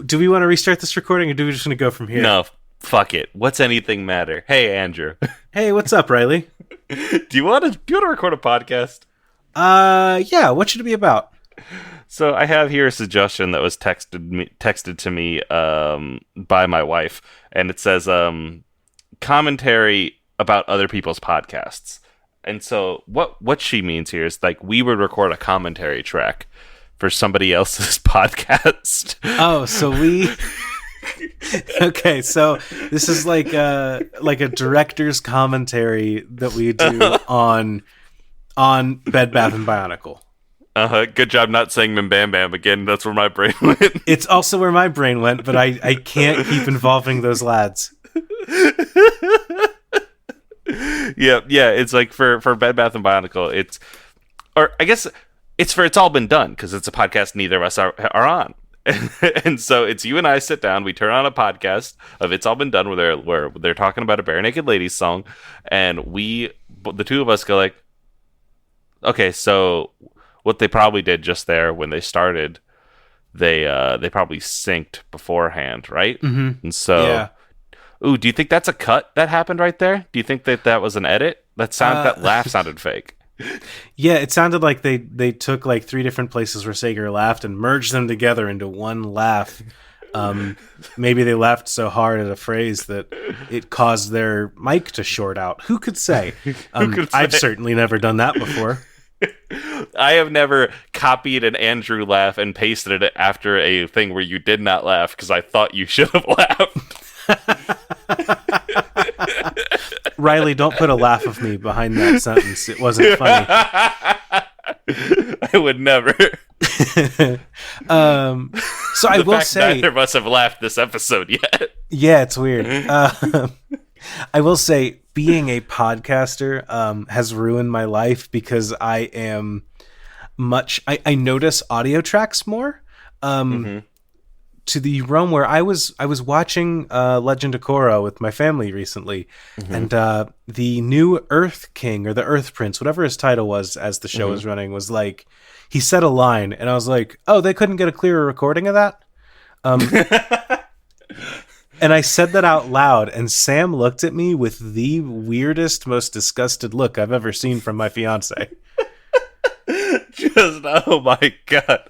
Do we want to restart this recording, or do we just want to go from here? No, fuck it. What's anything matter? Hey, Andrew. Hey, what's up, Riley? Do you want to record a podcast? Yeah. What should it be about? So I have here a suggestion that was texted to me by my wife, and it says commentary about other people's podcasts. And so what she means here is like we would record a commentary track for somebody else's podcast. Oh, so we... Okay, so this is like a director's commentary that we do on Bed Bath & Bionicle. Good job not saying Mim Bam Bam again. That's where my brain went. It's also where my brain went, but I can't keep involving those lads. Yeah, it's like for Bed Bath & Bionicle, I guess it's for It's All Been Done, because it's a podcast neither of us are on. And so it's you and I sit down, we turn on a podcast of It's All Been Done where they're talking about a Bare Naked Ladies song, and the two of us go like, okay, so what they probably did just there when they started, they probably synced beforehand, right? Mm-hmm. And so, yeah. Ooh, do you think that's a cut that happened right there? Do you think that was an edit? That laugh sounded fake. Yeah, it sounded like they took like 3 different places where Sager laughed and merged them together into one laugh. Maybe they laughed so hard at a phrase that it caused their mic to short out. Who could say? I've certainly never done that before. I have never copied an Andrew laugh and pasted it after a thing where you did not laugh because I thought you should have laughed. Riley, don't put a laugh of me behind that sentence. It wasn't funny. I would never. So I will say, neither of us have laughed this episode yet. Yeah, it's weird. I will say, being a podcaster has ruined my life because I am I notice audio tracks more. To the realm where I was watching Legend of Korra with my family recently, and the new Earth King or the Earth Prince, whatever his title was as the show was running, was like, he said a line, and I was like, oh, they couldn't get a clearer recording of that? And I said that out loud, and Sam looked at me with the weirdest, most disgusted look I've ever seen from my fiance. Just, oh my God.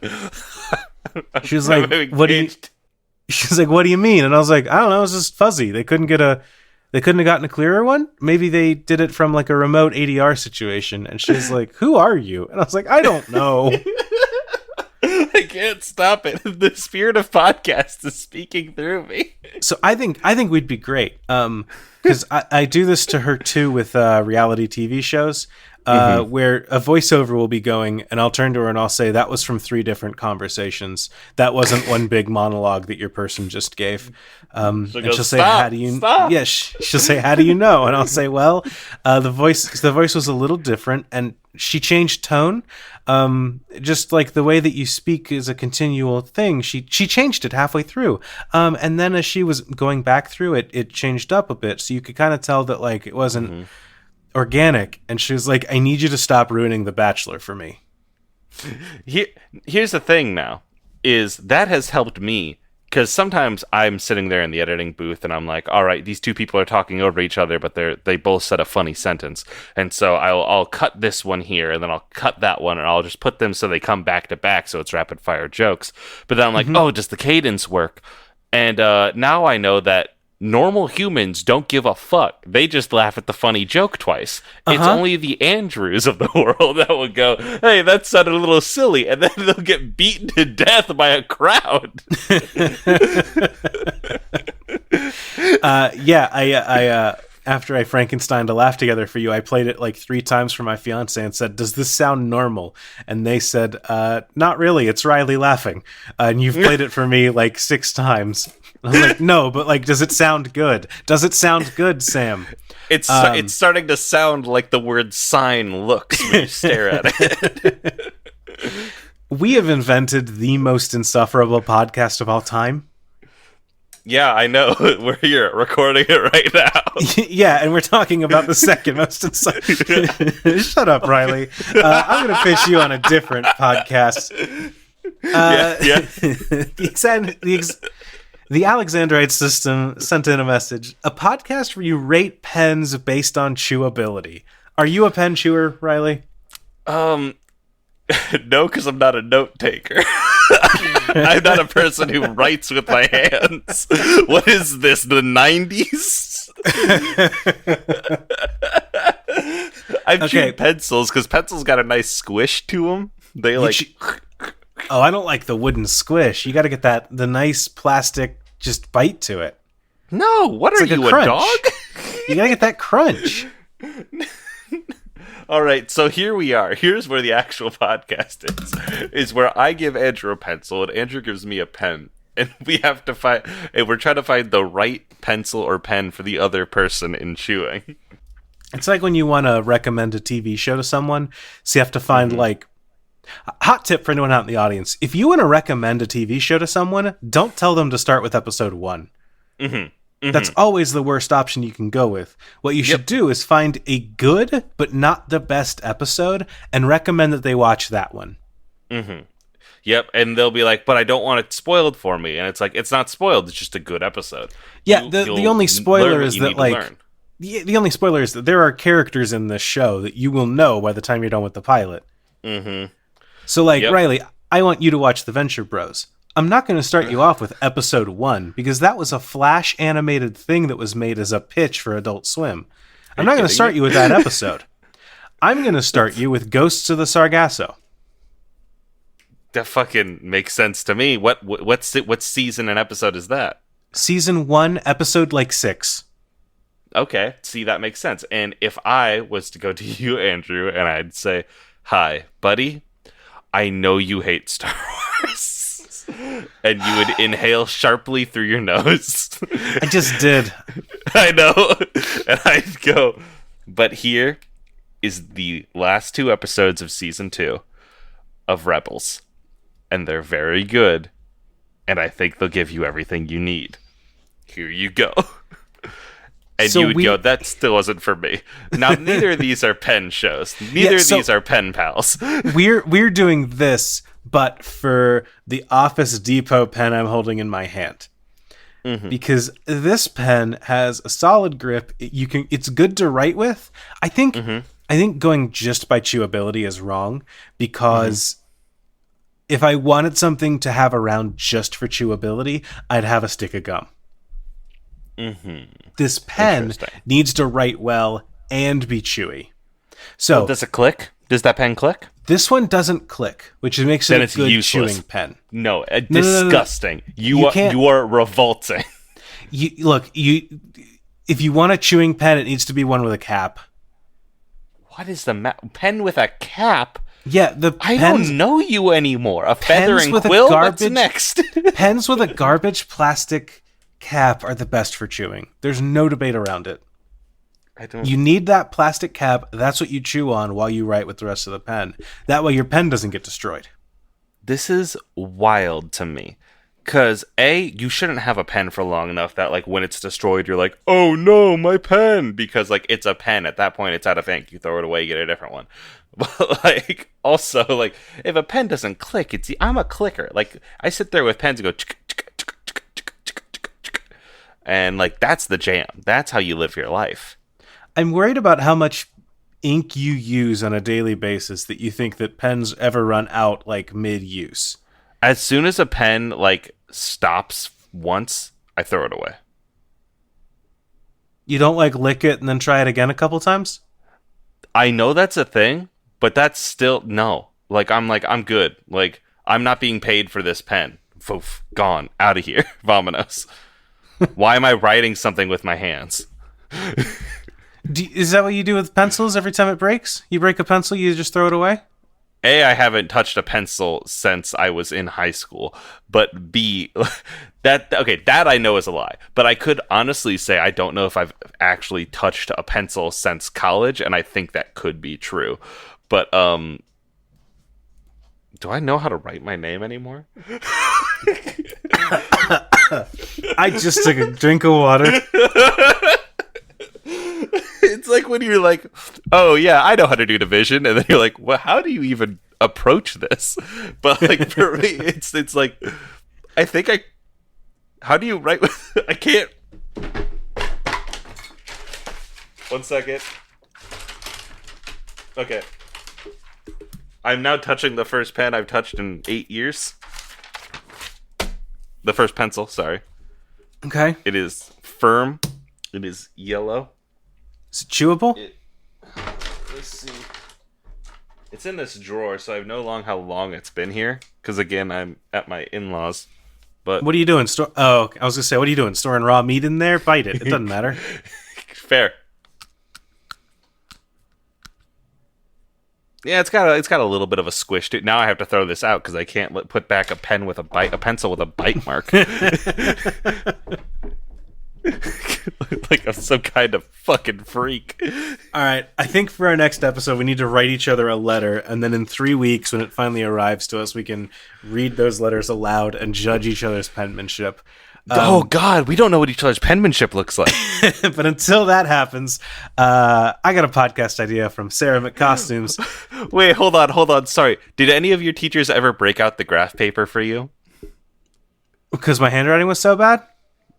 She was like, She's like, what do you mean? And I was like, I don't know, it was just fuzzy. They couldn't have gotten a clearer one? Maybe they did it from like a remote ADR situation. And she's like, who are you? And I was like, I don't know. I can't stop it. The spirit of podcast is speaking through me. So I think we'd be great. Because I do this to her too with reality TV shows. Where a voiceover will be going, and I'll turn to her and I'll say, that was from 3 different conversations. That wasn't one big monologue that your person just gave. And she'll say, how do you... Yeah, she'll say, how do you know? And I'll say, well, the voice was a little different, and she changed tone. Just like the way that you speak is a continual thing. She changed it halfway through. And then as she was going back through it, it changed up a bit. So you could kind of tell that like it wasn't... organic. And she was like, I need you to stop ruining The Bachelor for me. Here's the thing now, is that has helped me, because sometimes I'm sitting there in the editing booth and I'm like, all right, these 2 people are talking over each other, but they both said a funny sentence. And so I'll cut this one here, and then I'll cut that one, and I'll just put them so they come back to back, so it's rapid fire jokes. But then I'm like, oh, does the cadence work? And now I know that normal humans don't give a fuck. They just laugh at the funny joke twice. It's only the Andrews of the world that will go, hey, that sounded a little silly, and then they'll get beaten to death by a crowd. I after I Frankensteined a laugh together for you, I played it like 3 times for my fiance and said, does this sound normal? And they said, not really, it's Riley laughing. And you've played it for me like 6 times. I was like, no, but like, does it sound good? Does it sound good, Sam? It's starting to sound like the word sign looks when you stare at it. We have invented the most insufferable podcast of all time. Yeah, I know. We're here recording it right now. Yeah, and we're talking about the second most insufferable. Shut up, Riley. I'm going to pitch you on a different podcast. The Alexandrite System sent in a message. A podcast where you rate pens based on chewability. Are you a pen chewer, Riley? No, because I'm not a note taker. I'm not a person who writes with my hands. What is this, the 90s? I've chewed pencils because pencils got a nice squish to them. They Oh, I don't like the wooden squish. You got to get the nice plastic just bite to it. No, what are you, a dog? You got to get that crunch. All right, so here we are. Here's where the actual podcast is where I give Andrew a pencil and Andrew gives me a pen. And we have to find, and we're trying to find the right pencil or pen for the other person in chewing. It's like when you want to recommend a TV show to someone, so you have to find like, hot tip for anyone out in the audience. If you want to recommend a TV show to someone, don't tell them to start with episode 1. That's always the worst option you can go with. What you should do is find a good, but not the best episode, and recommend that they watch that one. Yep, and they'll be like, but I don't want it spoiled for me. And it's like, it's not spoiled, it's just a good episode. Yeah, the only spoiler is that, like, the only spoiler is that there are characters in this show that you will know by the time you're done with the pilot. So, like, Riley, I want you to watch The Venture Bros. I'm not going to start you off with episode 1 because that was a Flash animated thing that was made as a pitch for Adult Swim. I'm not going to start you with that episode. I'm going to start you with Ghosts of the Sargasso. That fucking makes sense to me. What season and episode is that? Season 1, episode like 6. Okay, see, that makes sense. And if I was to go to you, Andrew, and I'd say, hi, buddy, I know you hate Star Wars. And you would inhale sharply through your nose. I just did. I know. And I'd go, but here is the last 2 episodes of season 2 of Rebels. And they're very good. And I think they'll give you everything you need. Here you go. And so you would go, that still wasn't for me. Now, neither of these are pen shows. Neither of these are pen pals. We're doing this, but for the Office Depot pen I'm holding in my hand. Because this pen has a solid grip. It's good to write with. I think going just by chewability is wrong, because if I wanted something to have around just for chewability, I'd have a stick of gum. This pen needs to write well and be chewy. So does it click? Does that pen click? This one doesn't click, which makes it a good useless chewing pen. No, disgusting. No. You are revolting. If you want a chewing pen, it needs to be one with a cap. What is the pen with a cap? Yeah, I don't know you anymore. A feather and quill? What's next? Pens with a garbage plastic cap are the best for chewing. There's no debate around it. You need that plastic cap. That's what you chew on while you write with the rest of the pen. That way your pen doesn't get destroyed. This is wild to me. Because, you shouldn't have a pen for long enough that, like, when it's destroyed, you're like, oh no, my pen! Because, like, it's a pen. At that point, it's out of ink. You throw it away, you get a different one. But, like, also, like, if a pen doesn't click, I'm a clicker. Like, I sit there with pens and go, and, like, that's the jam. That's how you live your life. I'm worried about how much ink you use on a daily basis that you think that pens ever run out, like, mid-use. As soon as a pen, like, stops once, I throw it away. You don't like lick it and then try it again a couple times? I know that's a thing, but that's still no. I'm good. Like, I'm not being paid for this pen. Foof, gone, out of here. Vamonos. Why am I writing something with my hands? Is that what you do with pencils every time it breaks? You break a pencil, you just throw it away? A, I haven't touched a pencil since I was in high school. But B, that I know is a lie. But I could honestly say I don't know if I've actually touched a pencil since college, and I think that could be true. But do I know how to write my name anymore? I just took a drink of water. It's like when you're like, oh yeah, I know how to do division, and then you're like, well, how do you even approach this? But like for me, it's like, how do you write with, I can't. 1 second. Okay. I'm now touching the first pen I've touched in 8 years. The first pencil, sorry. Okay. It is firm. It is yellow. Is it chewable? Let's see. It's in this drawer, so I know how long it's been here. Because again, I'm at my in-laws. But what are you doing? I was gonna say, what are you doing? Storing raw meat in there? Bite it. It doesn't matter. Fair. Yeah, it's got a little bit of a squish to it. Now I have to throw this out because I can't put back a pencil with a bite mark. Like I'm some kind of fucking freak. All right, I think for our next episode, we need to write each other a letter, and then in 3 weeks, when it finally arrives to us, we can read those letters aloud and judge each other's penmanship. Oh God, we don't know what each other's penmanship looks like. But until that happens, I got a podcast idea from Sarah McCostumes. Wait, hold on. Sorry, did any of your teachers ever break out the graph paper for you? Because my handwriting was so bad?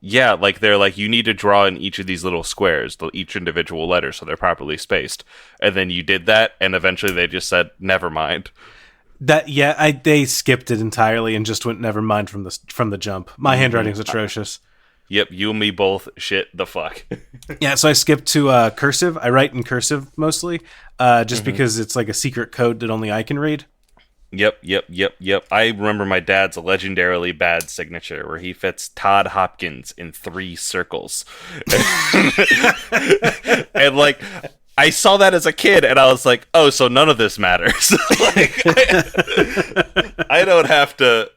Yeah, like they're like, you need to draw in each of these little squares, each individual letter, so they're properly spaced. And then you did that, and eventually they just said, never mind. They skipped it entirely and just went never mind from the jump. My handwriting's atrocious. Yep, you and me both. Shit the fuck. Yeah, so I skipped to cursive. I write in cursive mostly, just because it's like a secret code that only I can read. Yep. I remember my dad's legendarily bad signature where he fits Todd Hopkins in 3 circles. And like, I saw that as a kid and I was like, oh, so none of this matters. Like, I don't have to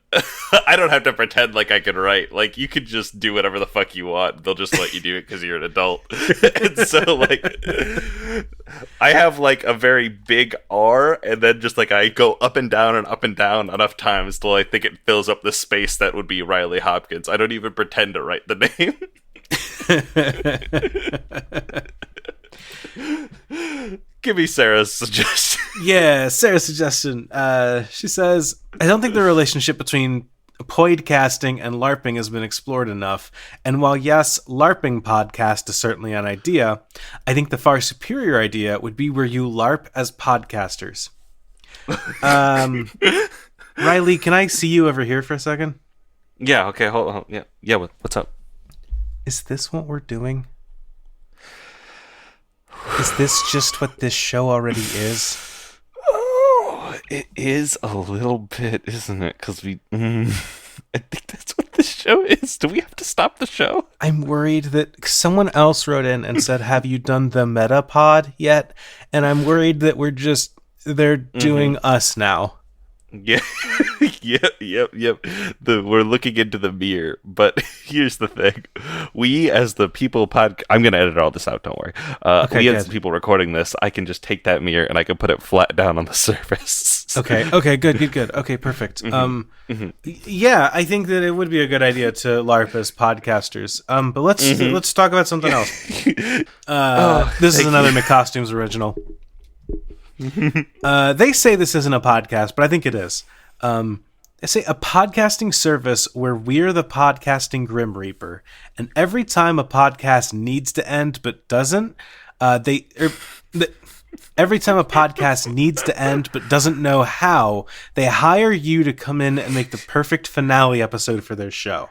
pretend like I can write. Like, you could just do whatever the fuck you want. They'll just let you do it because you're an adult. And so, like, I have, like, a very big R, and then just, like, I go up and down enough times till I think it fills up the space that would be Riley Hopkins. I don't even pretend to write the name. Give me Sarah's suggestion. Yeah, Sarah's suggestion. She says, I don't think the relationship between podcasting and LARPing has been explored enough. And while yes, LARPing podcast is certainly an idea, I think the far superior idea would be where you LARP as podcasters. Riley, can I see you over here for a second? Yeah, okay, hold on. Yeah, what's up? Is this what we're doing? Is this just what this show already is? Oh, it is a little bit, isn't it? Because I think that's what this show is. Do we have to stop the show? I'm worried that someone else wrote in and said, have you done the Metapod yet? And I'm worried that they're doing us now. Yeah. Yep. We're looking into the mirror, but here's the thing: we, as the people I'm gonna edit all this out. Don't worry. Okay, as the people recording this, I can just take that mirror and I can put it flat down on the surface. Okay, good. Okay, perfect. Yeah, I think that it would be a good idea to LARP as podcasters. But let's talk about something else. This is another McCostumes original. They say this isn't a podcast, but I think it is. They say a podcasting service where we're the podcasting Grim Reaper, and every time a podcast needs to end but doesn't, every time a podcast needs to end but doesn't know how, they hire you to come in and make the perfect finale episode for their show.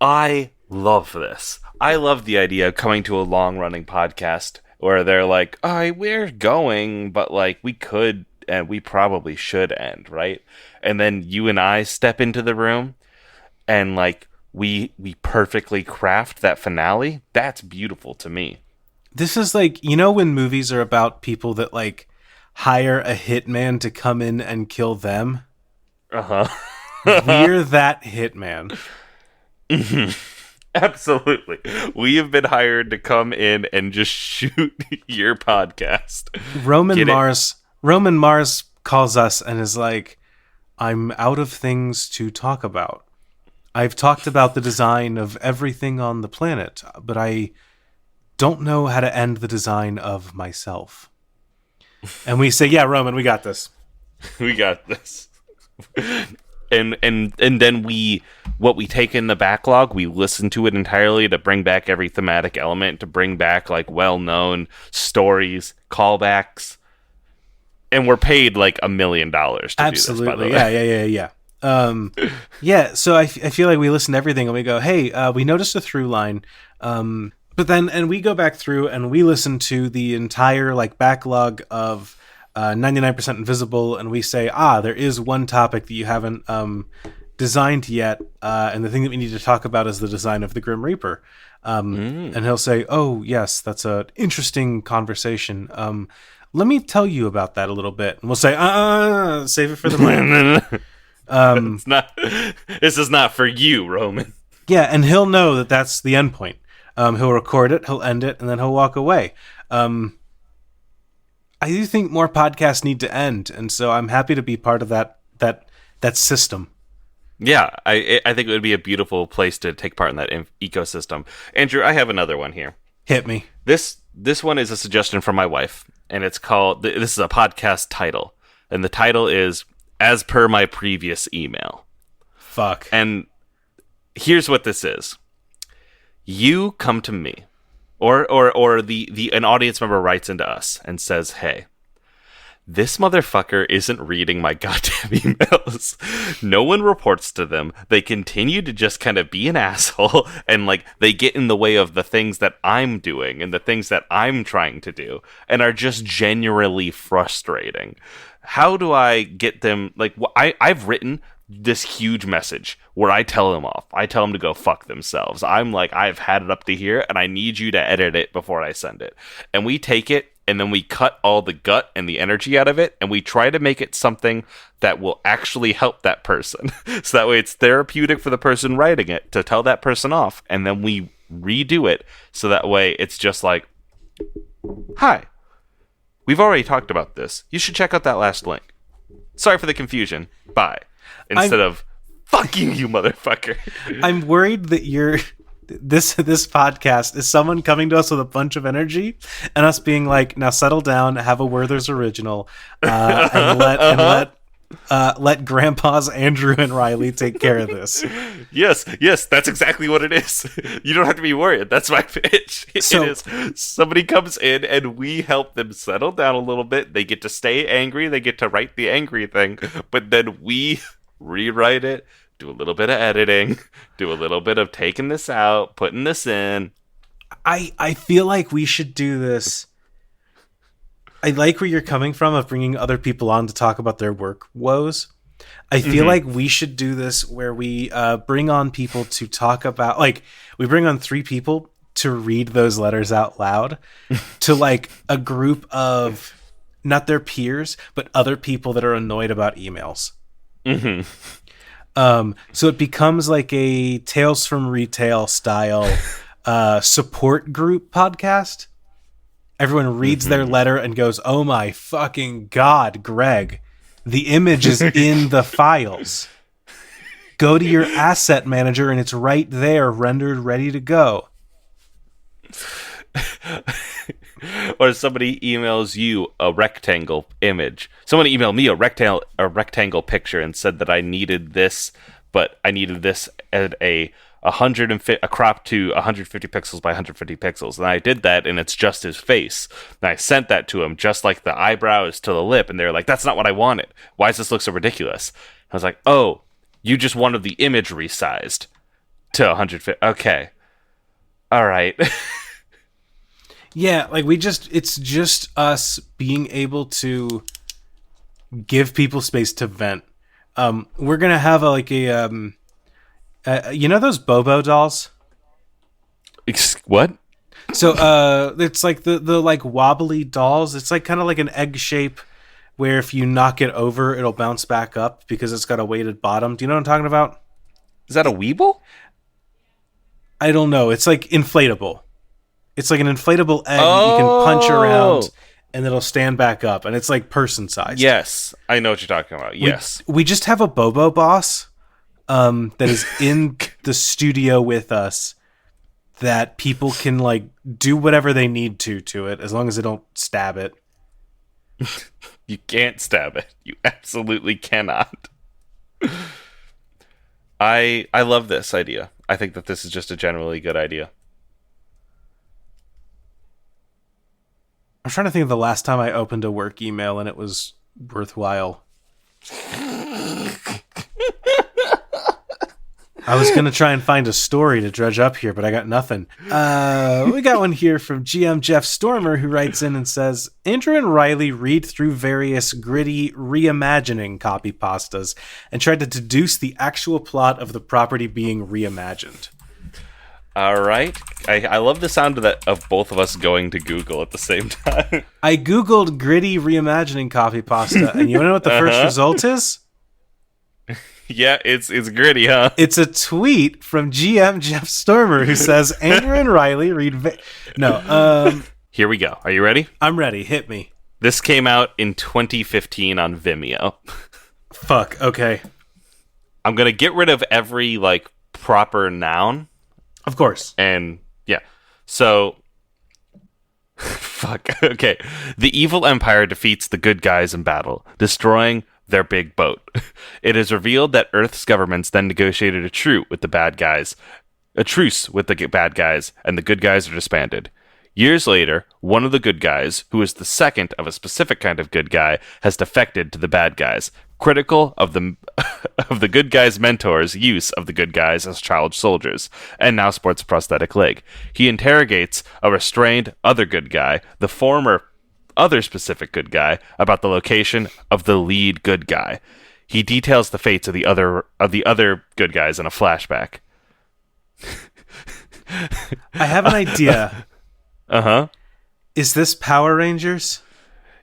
I love this. I love the idea of coming to a long-running podcast where they're like, "Oh, we're going, but like we could and we probably should end, right?" And then you and I step into the room and like we perfectly craft that finale. That's beautiful to me. This is like, you know, when movies are about people that like hire a hitman to come in and kill them. Uh-huh. We're that hitman. Absolutely. We have been hired to come in and just shoot your podcast. Roman Mars calls us and is like, I'm out of things to talk about. I've talked about the design of everything on the planet, but I don't know how to end the design of myself. And we say, yeah, Roman, we got this. We got this. And then what we take in the backlog, we listen to it entirely to bring back every thematic element, to bring back like well-known stories, callbacks, and we're paid like $1 million to Absolutely. do this. By the way. Yeah. So I feel like we listen to everything and we go, hey, we noticed a through line. But then, and we go back through and we listen to the entire like backlog of 99% Invisible, and we say, there is one topic that you haven't designed yet, and the thing that we need to talk about is the design of the Grim Reaper. And he'll say, oh, yes, that's an interesting conversation. Let me tell you about that a little bit. And we'll say, save it for the mic. It's not. This is not for you, Roman. Yeah, and he'll know that that's the end point. He'll record it, he'll end it, and then he'll walk away. I do think more podcasts need to end, and so I'm happy to be part of that system. Yeah, I think it would be a beautiful place to take part in that ecosystem. Andrew, I have another one here. Hit me. This one is a suggestion from my wife, and it's called. This is a podcast title, and the title is "As Per My Previous Email." Fuck. And here's what this is: you come to me, or an audience member writes into us and says, "Hey, this motherfucker isn't reading my goddamn emails. No one reports to them. They continue to just kind of be an asshole, and like they get in the way of the things that I'm doing and the things that I'm trying to do, and are just genuinely frustrating. How do I get them? Like, I've written this huge message where I tell them off. I tell them to go fuck themselves. I'm like, I've had it up to here, and I need you to edit it before I send it. And we take it, and then we cut all the gut and the energy out of it, and we try to make it something that will actually help that person. So that way it's therapeutic for the person writing it to tell that person off, and then we redo it so that way it's just like, hi, we've already talked about this. You should check out that last link. Sorry for the confusion. Bye. Instead of, fuck you, you motherfucker. I'm worried that this podcast is someone coming to us with a bunch of energy and us being like, now settle down, have a Werther's original, and let Grandpa's Andrew and Riley take care of this. Yes, that's exactly what it is. You don't have to be worried. That's my pitch. It is somebody comes in and we help them settle down a little bit. They get to stay angry. They get to write the angry thing, but then we rewrite it, do a little bit of editing, do a little bit of taking this out, putting this in. I feel like we should do this. I like where you're coming from of bringing other people on to talk about their work woes. I feel like we should do this where we bring on people to talk about, like, we bring on 3 people to read those letters out loud to like a group of not their peers, but other people that are annoyed about emails. So it becomes like a Tales from Retail style support group podcast. Everyone reads their letter and goes, oh my fucking God, Greg, the image is in the files. Go to your asset manager and it's right there, rendered, ready to go. Or somebody emails you a rectangle image. Someone emailed me a rectangle picture and said that I needed this, but I needed this at a crop to 150 pixels by 150 pixels. And I did that, and it's just his face. And I sent that to him, just like the eyebrows to the lip, and they're like, that's not what I wanted. Why does this look so ridiculous? I was like, oh, you just wanted the image resized to 150. Okay. All right. Yeah, like it's just us being able to give people space to vent. We're gonna have you know those Bobo dolls? What? So it's like the like wobbly dolls. It's like kind of like an egg shape where if you knock it over, it'll bounce back up because it's got a weighted bottom. Do you know what I'm talking about? Is that a Weeble? I don't know. It's like inflatable. It's like an inflatable egg that you can punch around and it'll stand back up, and it's like person sized. Yes, I know what you're talking about. Yes. We just have a Bobo boss that is in the studio with us that people can like do whatever they need to it as long as they don't stab it. You can't stab it. You absolutely cannot. I love this idea. I think that this is just a generally good idea. I'm trying to think of the last time I opened a work email and it was worthwhile. I was going to try and find a story to dredge up here, but I got nothing. We got one here from GM Jeff Stormer, who writes in and says, Andrew and Riley read through various gritty reimagining copy pastas and tried to deduce the actual plot of the property being reimagined. All right. I love the sound of both of us going to Google at the same time. I Googled gritty reimagining copy pasta, and you want to know what the first result is? Yeah, it's gritty, huh? It's a tweet from GM Jeff Stormer who says, Andrew and Riley read... Here we go. Are you ready? I'm ready. Hit me. This came out in 2015 on Vimeo. Fuck, okay. I'm going to get rid of every, like, proper noun. Of course. And, yeah. So... Fuck. Okay. The evil empire defeats the good guys in battle, destroying their big boat. It is revealed that Earth's governments then negotiated a truce with the bad guys, and the good guys are disbanded. Years later, one of the good guys, who is the second of a specific kind of good guy, has defected to the bad guys, critical of the of the good guys' mentors' use of the good guys as child soldiers, and now sports a prosthetic leg. He interrogates a restrained other good guy, the former other specific good guy, about the location of the lead good guy. He details the fates of the other good guys in a flashback. I have an idea. Uh-huh. Is this Power Rangers?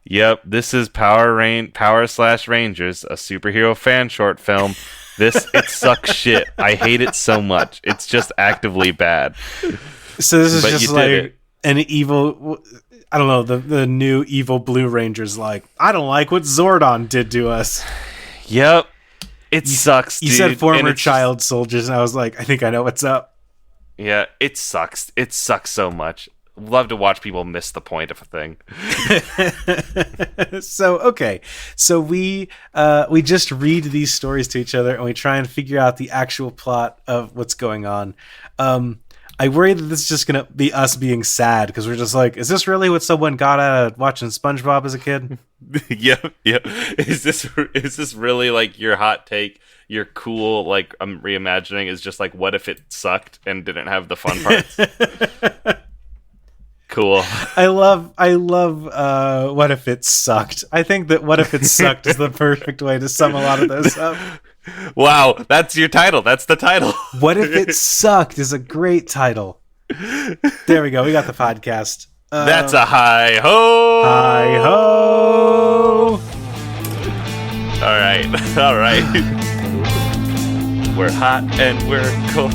Yep, this is Power / Rangers, a superhero fan short film. It sucks shit. I hate it so much. It's just actively bad. So this is just like an evil... I don't know, the new evil Blue Ranger's like, I don't like what Zordon did to us. Yep. It sucks, dude. You said former child soldiers, and I was like, I think I know what's up. Yeah, it sucks. It sucks so much. Love to watch people miss the point of a thing. So we just read these stories to each other, and we try and figure out the actual plot of what's going on. I worry that this is just going to be us being sad because we're just like, is this really what someone got out of watching SpongeBob as a kid? Yeah. Is this really like your hot take? Your cool, like, I'm reimagining is just like, what if it sucked and didn't have the fun parts? Cool. I love what if it sucked. I think that what if it sucked is the perfect way to sum a lot of those up. Wow, that's your title. That's the title. What if it sucked is a great title. There we go. We got the podcast. That's a hi ho. Hi ho. All right. We're hot and we're cold.